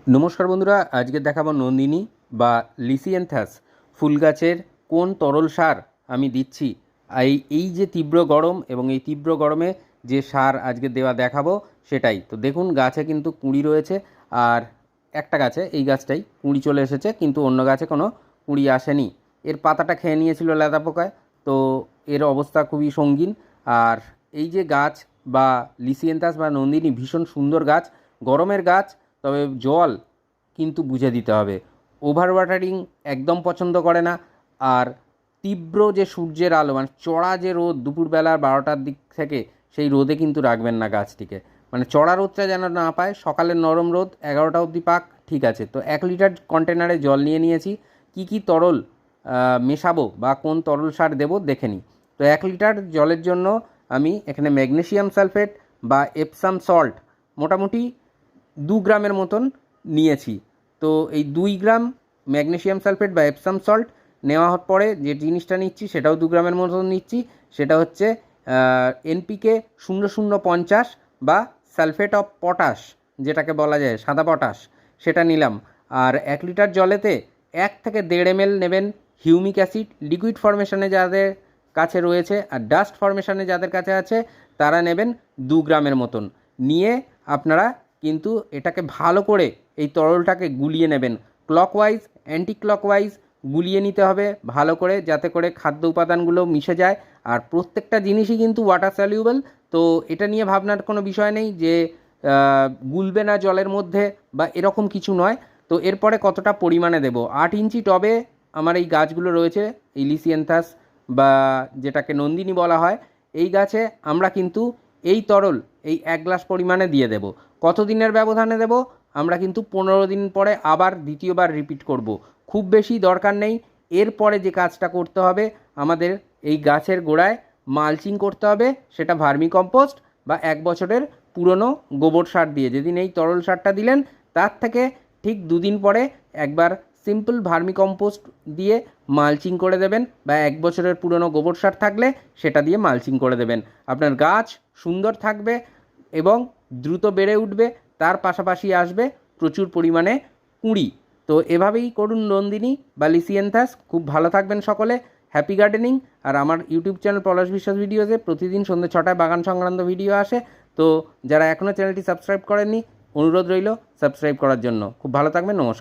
নমস্কার বন্ধুরা, আজকে দেখাবো নন্দিনী বা লিসিয়ানথাস ফুল গাছের কোন তরল সার আমি দিচ্ছি। এই যে তীব্র গরম এবং এই তীব্র গরমে যে সার আজকে দেওয়া দেখাবো সেটাই। তো দেখুন, গাছে কিন্তু কুঁড়ি রয়েছে, আর একটা গাছে, এই গাছটাই কুঁড়ি চলে এসেছে, কিন্তু অন্য গাছে কোনো কুঁড়ি আসেনি। এর পাতাটা খেয়ে নিয়েছিল লেদা পোকায়, তো এর অবস্থা খুবই সঙ্গীন। আর এই যে গাছ বা লিসিয়ানথাস বা নন্দিনী ভীষণ সুন্দর গাছ, গরমের গাছ, তবে জল কিন্তু বুঝে দিতে হবে। ওভার ওয়াটারিং একদম পছন্দ করে না। আর তীব্র যে সূর্যের আলো, মানে চড়া যে রোদ দুপুরবেলা 12টার দিক থেকে, সেই রোদে কিন্তু রাখবেন না গাছটিকে। মানে চড়া রোদটা যেন না পায়, সকালের নরম রোদ 11টা অবধি পাক, ঠিক আছে। তো 1 লিটার কন্টেনারে জল নিয়ে নিয়েছি। কি কি তরল মেশাবো বা কোন তরল সার দেবো দেখে নিই। তো 1 লিটার জলের জন্য আমি এখানে ম্যাগনেসিয়াম সালফেট বা এপসাম সল্ট মোটামুটি 2 গ্রামের মতন নিয়েছি। তো এই 2 গ্রাম ম্যাগনেসিয়াম সালফেট বা এপসাম সল্ট নেওয়ার পরে যে জিনিসটা নিচ্ছি সেটাও 2 গ্রামের মতন নিচ্ছি। সেটা হচ্ছে এনপিকে 0050 বা সালফেট অফ পটাশ, যেটাকে বলা যায় সাদা পটাশ, সেটা নিলাম। আর 1 লিটার জলেতে 1 থেকে 1.5 ml নেবেন হিউমিক অ্যাসিড, লিকুইড ফর্মেশনে যাদের কাছে রয়েছে, আর ডাস্ট ফর্মেশনে যাদের কাছে আছে তারা নেবেন 2 গ্রামের মতন। নিয়ে আপনারা কিন্তু এটাকে ভালো করে এই তরলটাকে গুলিয়ে নেবেন। ক্লকওয়াইজ অ্যান্টি ক্লকওয়াইজ গুলিয়ে নিতে হবে ভালো করে, যাতে করে খাদ্য উপাদানগুলো মিশে যায়। আর প্রত্যেকটা জিনিসই কিন্তু ওয়াটার সলিউবল, তো এটা নিয়ে ভাবনার কোনো বিষয় নেই যে গুলবে না জলের মধ্যে বা এরকম কিছু নয়। তো এরপরে কতটা পরিমাণে দেব, 8 ইঞ্চি টবে আমার এই গাছগুলো রয়েছে, এই লিসিয়ানথাস বা যেটাকে নন্দিনী বলা হয়। এই গাছে আমরা কিন্তু এই তরল এই 1 গ্লাস পরিমাণে দিয়ে দেব। কতদিনের ব্যবধানে দেব, আমরা কিন্তু 15 দিন পরে আবার দ্বিতীয়বার রিপিট করব। খুব বেশি দরকার নেই। এরপরে যে কাজটা করতে হবে, আমাদের এই গাছের গোড়ায় মালচিং করতে হবে, সেটা ভার্মি কম্পোস্ট বা 1 বছরের পুরনো গোবর সার দিয়ে। যেদিন এই তরল সারটা দিলেন তার থেকে ঠিক 2 দিন পরে একবার সিম্পল ভার্মি কম্পোস্ট দিয়ে মালচিং করে দেবেন, বা 1 বছরের পুরনো গোবর সার থাকলে সেটা দিয়ে মালচিং করে দেবেন। আপনার গাছ সুন্দর থাকবে এবং দ্রুত বেড়ে উঠবে, তার পাশাপাশি আসবে প্রচুর পরিমাণে কুঁড়ি। তো এভাবেই করুন নন্দিনী বা লিসিয়ানথাস। খুব ভালো থাকবেন সকলে। Happy gardening. আর আমার ইউটিউব চ্যানেল পলাশ বিশ্বাস ভিডিওতে প্রতিদিন সন্ধ্যে 6টায় বাগান সংক্রান্ত ভিডিও আসে। তো যারা এখনও চ্যানেলটি সাবস্ক্রাইব করেননি, অনুরোধ রইল সাবস্ক্রাইব করার জন্য। খুব ভালো থাকবেন। নমস্কার।